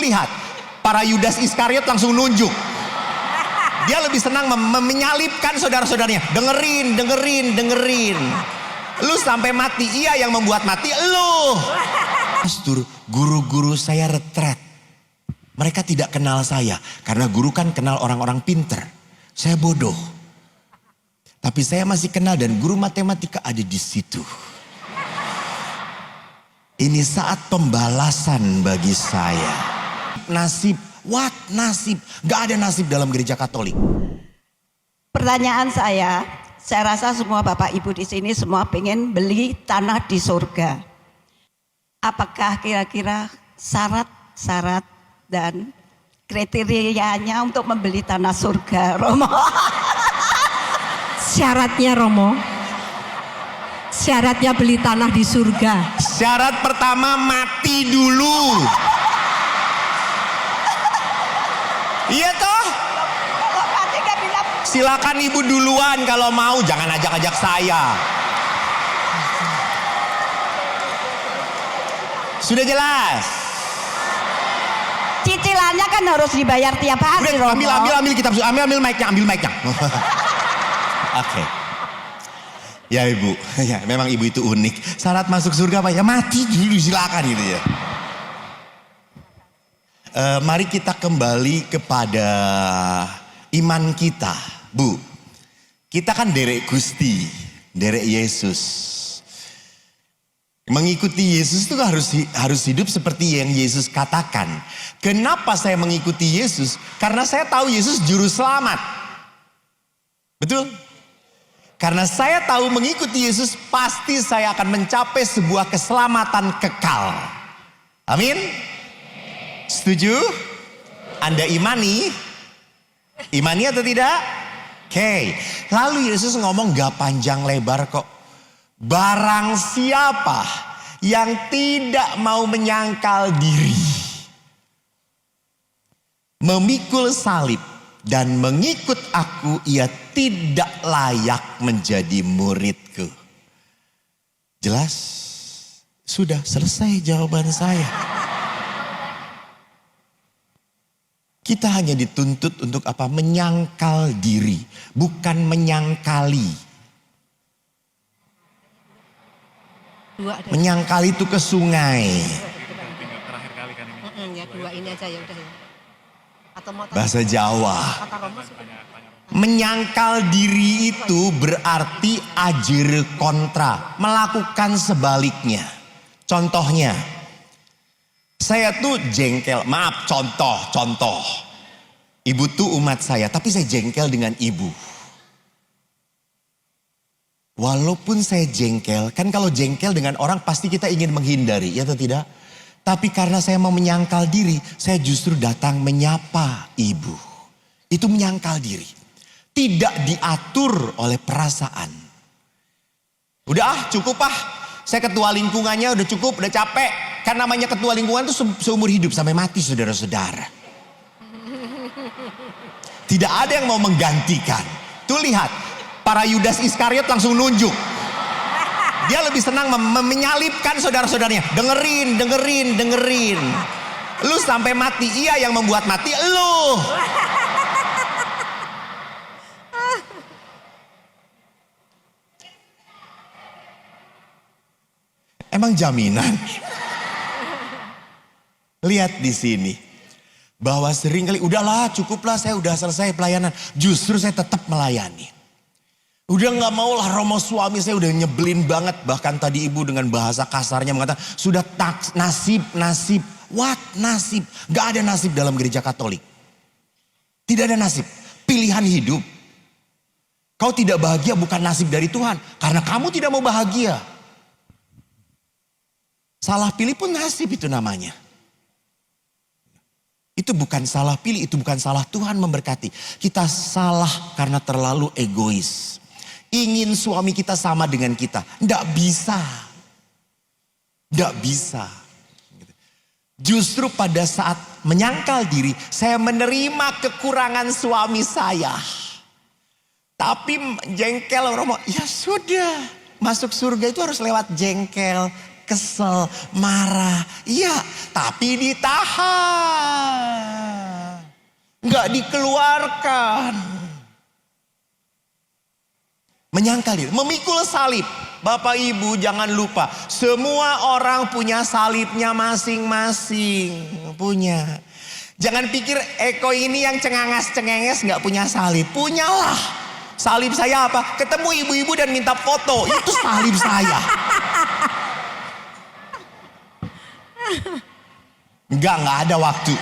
Tuh lihat, para Yudas Iskariot langsung nunjuk. Dia lebih senang menyalibkan saudara-saudaranya. Dengerin. Lu sampai mati, iya yang membuat mati lu. Pastor, guru-guru saya retret. Mereka tidak kenal saya. Karena guru kan kenal orang-orang pinter. Saya bodoh. Tapi saya masih kenal dan guru matematika ada di situ. Ini saat pembalasan bagi saya. Nasib, what nasib? Gak ada nasib dalam gereja Katolik. Pertanyaan saya rasa semua Bapak Ibu di sini semua pengen beli tanah di surga. Apakah kira-kira syarat-syarat dan kriterianya untuk membeli tanah surga, Romo? Syaratnya, Romo, syaratnya beli tanah di surga. Syarat pertama, mati dulu. Iya toh? Silakan ibu duluan kalau mau, jangan ajak-ajak saya. Sudah jelas? Cicilannya kan harus dibayar tiap hari, Romo. Ambil kitab, ambil mic-nya. Oke. Ya ibu, ya memang ibu itu unik. Syarat masuk surga apa ya? Mati dulu, silakan gitu ya. Mari kita kembali kepada iman kita, Bu. Kita kan derek Gusti, derek Yesus. Mengikuti Yesus itu harus hidup seperti yang Yesus katakan. Kenapa saya mengikuti Yesus? Karena saya tahu Yesus juru selamat. Betul? Karena saya tahu mengikuti Yesus pasti saya akan mencapai sebuah keselamatan kekal. Amin? Setuju? Anda imani? Imani atau tidak? Oke. Lalu Yesus ngomong gak panjang lebar kok. Barang siapa yang tidak mau menyangkal diri, memikul salib dan mengikut aku, ia tidak layak menjadi muridku. Jelas? Sudah selesai jawaban saya. Kita hanya dituntut untuk apa? Menyangkal diri, bukan menyangkali. Menyangkal itu ke sungai. Terakhir kali kan ini. Ya dua ini aja ya udah ya. Bahasa Jawa. Menyangkal diri itu berarti ajir kontra, melakukan sebaliknya. Contohnya, saya tuh jengkel, maaf contoh. Ibu tuh umat saya, tapi saya jengkel dengan ibu. Walaupun saya jengkel, kan kalau jengkel dengan orang pasti kita ingin menghindari, ya atau tidak? Tapi karena saya mau menyangkal diri, saya justru datang menyapa ibu. Itu menyangkal diri. Tidak diatur oleh perasaan. Udah cukup saya ketua lingkungannya udah cukup, udah capek. Kan namanya ketua lingkungan itu seumur hidup sampai mati saudara-saudara. Tidak ada yang mau menggantikan. Tuh lihat, para Yudas Iskariot langsung nunjuk. Dia lebih senang menyalibkan saudara-saudaranya. Dengerin. Lu sampai mati, iya yang membuat mati lu. Emang jaminan? Lihat di sini. Bahwa sering kali, udahlah cukuplah saya udah selesai pelayanan. Justru saya tetap melayani. Udah gak mau lah Romo suami saya udah nyebelin banget. Bahkan tadi ibu dengan bahasa kasarnya mengatakan, sudah nasib. What nasib? Gak ada nasib dalam gereja Katolik. Tidak ada nasib. Pilihan hidup. Kau tidak bahagia bukan nasib dari Tuhan. Karena kamu tidak mau bahagia. Salah pilih pun nasib itu namanya. Itu bukan salah pilih, itu bukan salah Tuhan memberkati. Kita salah karena terlalu egois. Ingin suami kita sama dengan kita. Nggak bisa. Nggak bisa. Justru pada saat menyangkal diri, saya menerima kekurangan suami saya. Tapi jengkel Romo, ya sudah. Masuk surga itu harus lewat jengkel, kesel, marah. Iya, tapi ditahan. tidak dikeluarkan. Menyangkal itu, memikul salib. Bapak Ibu jangan lupa, semua orang punya salibnya masing-masing. Punya. Jangan pikir Eko ini yang cengangas-cengenges gak punya salib. Punyalah. Salib saya apa? Ketemu ibu-ibu dan minta foto. Itu salib saya. Enggak ada waktu.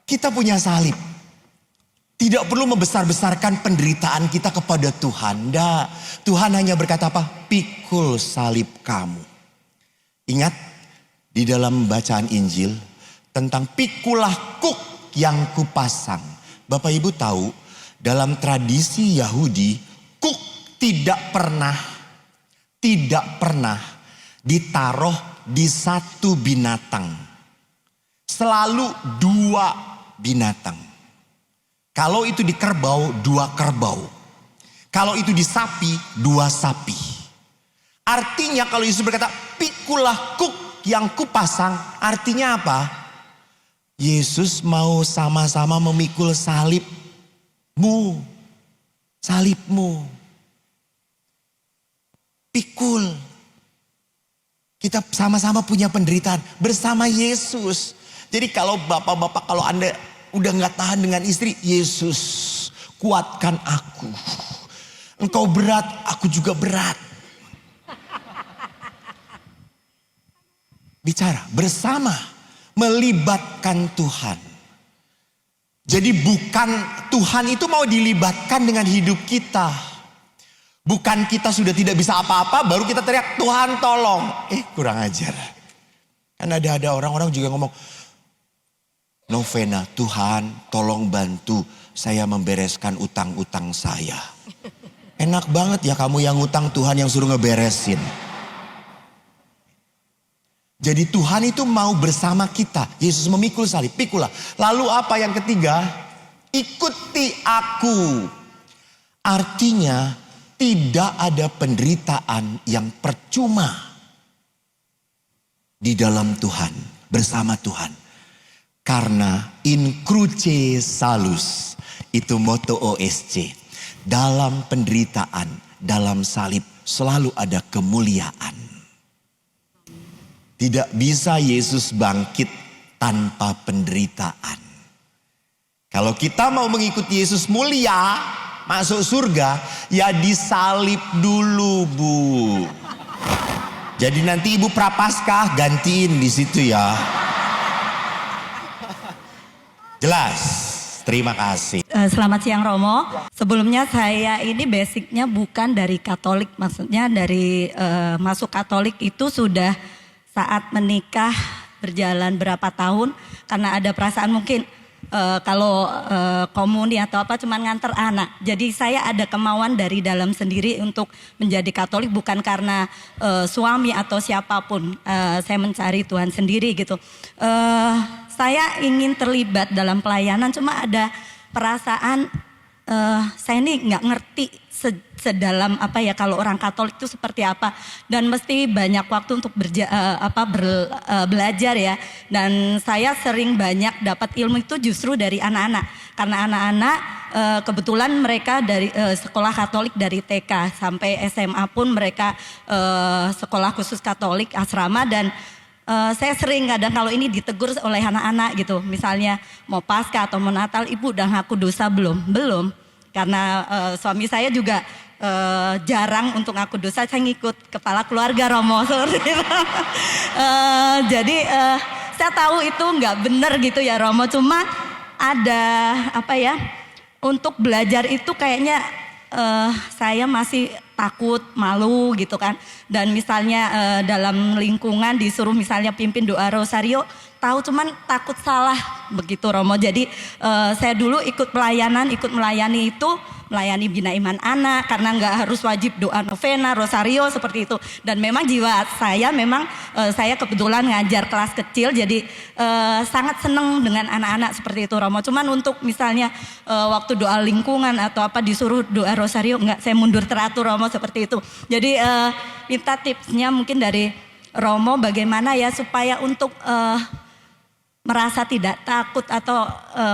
Kita punya salib. Tidak perlu membesar-besarkan penderitaan kita kepada Tuhan. Enggak. Tuhan hanya berkata apa? Pikul salib kamu. Ingat di dalam bacaan Injil tentang pikulah kuk yang kupasang. Bapak Ibu tahu dalam tradisi Yahudi kuk tidak pernah ditaruh di satu binatang. Selalu dua binatang. Kalau itu di kerbau, dua kerbau. Kalau itu di sapi, dua sapi. Artinya kalau Yesus berkata, pikulah kuk yang kupasang. Artinya apa? Yesus mau sama-sama memikul salibmu. Salibmu. Pikul. Kita sama-sama punya penderitaan bersama Yesus. Jadi kalau bapak-bapak, kalau Anda udah gak tahan dengan istri, Yesus kuatkan aku. Engkau berat, aku juga berat. Bicara bersama, melibatkan Tuhan. Jadi bukan Tuhan itu mau dilibatkan dengan hidup kita. Bukan kita sudah tidak bisa apa-apa baru kita teriak Tuhan tolong. Kurang ajar. Kan ada orang-orang juga ngomong, novena, Tuhan tolong bantu saya membereskan utang-utang saya. Enak banget ya kamu yang utang, Tuhan yang suruh ngeberesin. Jadi Tuhan itu mau bersama kita. Yesus memikul salib, pikulah. Lalu apa yang ketiga? Ikuti aku. Artinya tidak ada penderitaan yang percuma di dalam Tuhan, bersama Tuhan. Karena in cruce salus, itu moto OSC. Dalam penderitaan, dalam salib selalu ada kemuliaan. Tidak bisa Yesus bangkit tanpa penderitaan. Kalau kita mau mengikuti Yesus mulia, masuk surga, ya disalib dulu, Bu. Jadi nanti Ibu Prapaskah gantiin di situ ya. Jelas, terima kasih. Selamat siang Romo. Sebelumnya saya ini basicnya bukan dari Katolik, maksudnya dari masuk Katolik itu sudah saat menikah berjalan berapa tahun karena ada perasaan mungkin kalau komuni atau apa cuman nganter anak. Jadi saya ada kemauan dari dalam sendiri untuk menjadi Katolik bukan karena suami atau siapapun. Saya mencari Tuhan sendiri gitu. Saya ingin terlibat dalam pelayanan, cuma ada perasaan saya ini nggak ngerti sedalam apa ya kalau orang Katolik itu seperti apa, dan mesti banyak waktu untuk belajar ya. Dan saya sering banyak dapat ilmu itu justru dari anak-anak, karena anak-anak kebetulan mereka dari sekolah Katolik dari TK sampai SMA pun mereka sekolah khusus Katolik asrama. Dan saya sering kadang kalau ini ditegur oleh anak-anak gitu, misalnya mau Paskah atau mau Natal, ibu udah ngaku dosa belum? Belum, karena suami saya juga jarang untuk ngaku dosa, saya ngikut kepala keluarga Romo seperti itu. Jadi saya tahu itu nggak benar gitu ya Romo, cuma ada apa ya, untuk belajar itu kayaknya saya masih takut, malu gitu kan. Dan misalnya dalam lingkungan disuruh misalnya pimpin doa rosario, tahu cuman takut salah begitu Romo. Jadi saya dulu ikut melayani itu, melayani Bina Iman Anak, karena nggak harus wajib doa novena, rosario seperti itu. Dan memang jiwa saya memang saya kebetulan ngajar kelas kecil, jadi sangat seneng dengan anak-anak seperti itu Romo. Cuman untuk misalnya waktu doa lingkungan atau apa disuruh doa rosario, nggak, saya mundur teratur Romo seperti itu. Jadi minta tipsnya mungkin dari Romo bagaimana ya supaya untuk merasa tidak takut atau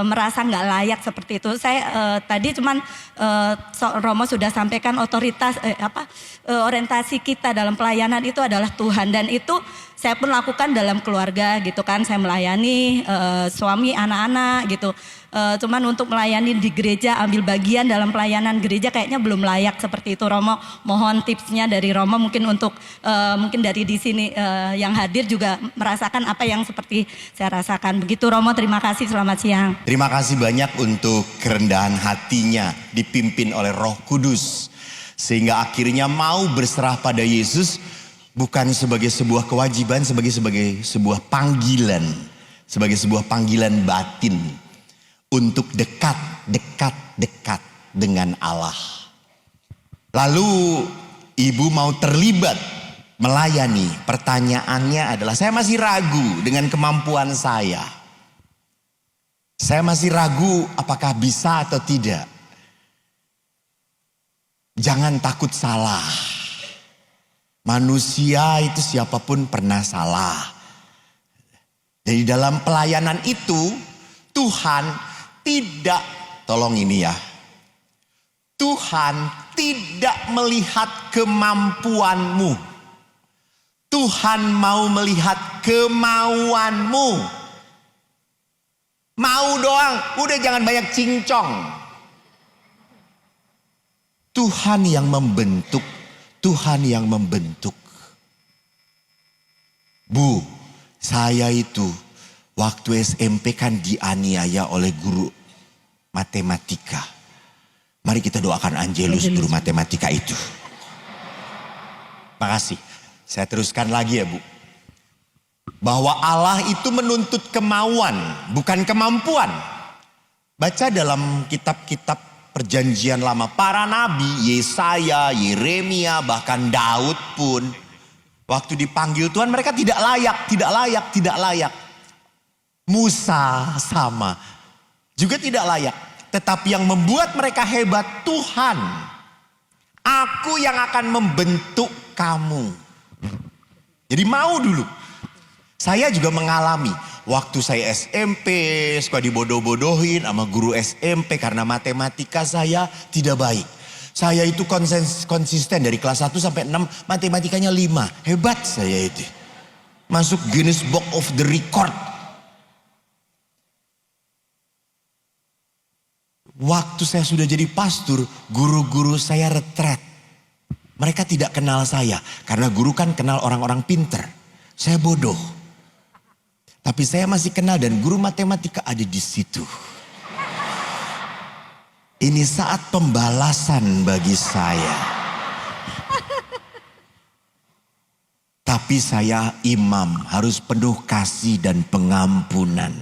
merasa nggak layak seperti itu. Saya tadi cuman Romo sudah sampaikan otoritas orientasi kita dalam pelayanan itu adalah Tuhan, dan itu saya pun lakukan dalam keluarga gitu kan. Saya melayani suami, anak-anak gitu. Cuman untuk melayani di gereja, ambil bagian dalam pelayanan gereja kayaknya belum layak seperti itu. Romo, mohon tipsnya dari Romo mungkin untuk mungkin dari di sini yang hadir juga merasakan apa yang seperti saya rasakan. Begitu Romo, terima kasih, selamat siang. Terima kasih banyak untuk kerendahan hatinya dipimpin oleh Roh Kudus. Sehingga akhirnya mau berserah pada Yesus bukan sebagai sebuah kewajiban, sebagai sebuah panggilan. Sebagai sebuah panggilan batin. Untuk dekat dengan Allah. Lalu ibu mau terlibat melayani. Pertanyaannya adalah, saya masih ragu dengan kemampuan saya. Saya masih ragu apakah bisa atau tidak. Jangan takut salah. Manusia itu siapapun pernah salah. Jadi dalam pelayanan itu Tuhan tidak, tolong ini ya, Tuhan tidak melihat kemampuanmu. Tuhan mau melihat kemauanmu. Mau doang, udah jangan banyak cincong. Tuhan yang membentuk, Tuhan yang membentuk. Bu, saya itu waktu SMP kan dianiaya oleh guru matematika. Mari kita doakan Angelus, guru matematika itu. Makasih. Saya teruskan lagi ya Bu. Bahwa Allah itu menuntut kemauan, bukan kemampuan. Baca dalam kitab-kitab perjanjian lama. Para nabi, Yesaya, Yeremia, bahkan Daud pun. Waktu dipanggil Tuhan mereka tidak layak. Musa sama, juga tidak layak. Tetapi yang membuat mereka hebat Tuhan. Aku yang akan membentuk kamu. Jadi mau dulu. Saya juga mengalami. Waktu saya SMP suka dibodoh-bodohin sama guru SMP. Karena matematika saya tidak baik. Saya itu konsisten dari kelas 1 sampai 6. Matematikanya 5. Hebat saya itu. Masuk Guinness Book of the Record. Waktu saya sudah jadi pastor, guru-guru saya retret. Mereka tidak kenal saya. Karena guru kan kenal orang-orang pinter. Saya bodoh. Tapi saya masih kenal dan guru matematika ada di situ. Ini saat pembalasan bagi saya. Tapi saya imam, harus penuh kasih dan pengampunan.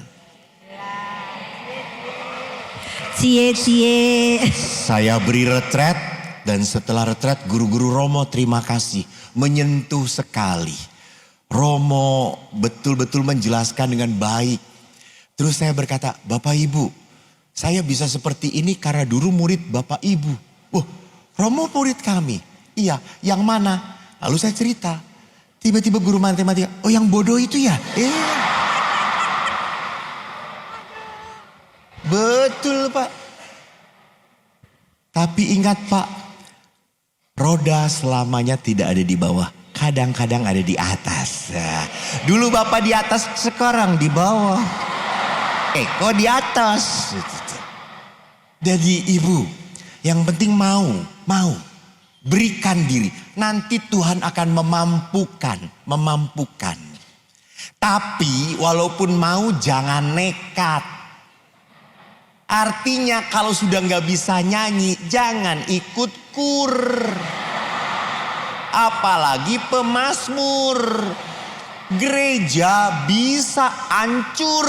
Cie. Saya beri retret dan setelah retret guru-guru Romo terima kasih. Menyentuh sekali. Romo betul-betul menjelaskan dengan baik. Terus saya berkata, Bapak Ibu, saya bisa seperti ini karena dulu murid Bapak Ibu. Romo murid kami. Iya, yang mana? Lalu saya cerita. Tiba-tiba guru matematika, oh yang bodoh itu ya? Betul Pak. Tapi ingat Pak, roda selamanya tidak ada di bawah. Kadang-kadang ada di atas. Dulu Bapak di atas, sekarang di bawah. Kok di atas? Jadi ibu, yang penting mau. Berikan diri. Nanti Tuhan akan memampukan. Tapi walaupun mau jangan nekat. Artinya kalau sudah nggak bisa nyanyi, jangan ikut kur. Apalagi pemazmur. Gereja bisa hancur.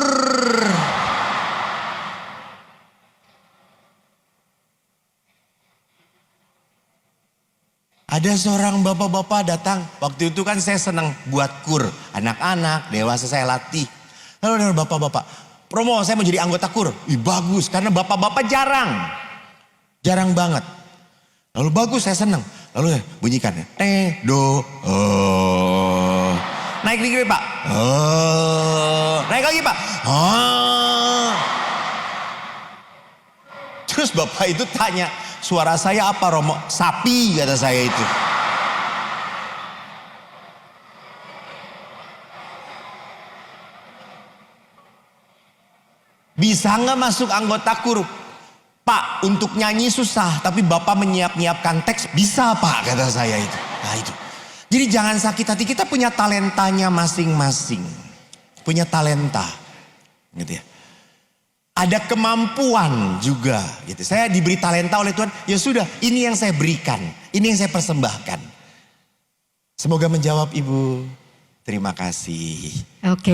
Ada seorang bapak-bapak datang. Waktu itu kan saya senang buat kur. Anak-anak, dewasa saya latih. Lalu ada bapak-bapak. Romo, saya mau jadi anggota kur. Bagus, karena bapak-bapak jarang. Jarang banget. Lalu bagus, saya senang. Lalu bunyikan. naik dikit Pak. Oh, naik lagi Pak. Oh. Terus Bapak itu tanya, suara saya apa Romo? Sapi kata saya itu. Bisa nggak masuk anggota korup? Pak, untuk nyanyi susah, tapi Bapak menyiapkan teks, bisa Pak, kata saya itu. Nah itu. Jadi jangan sakit hati, kita punya talentanya masing-masing. Punya talenta. Gitu ya. Ada kemampuan juga. Gitu. Saya diberi talenta oleh Tuhan, ya sudah, ini yang saya berikan. Ini yang saya persembahkan. Semoga menjawab Ibu. Terima kasih. Oke.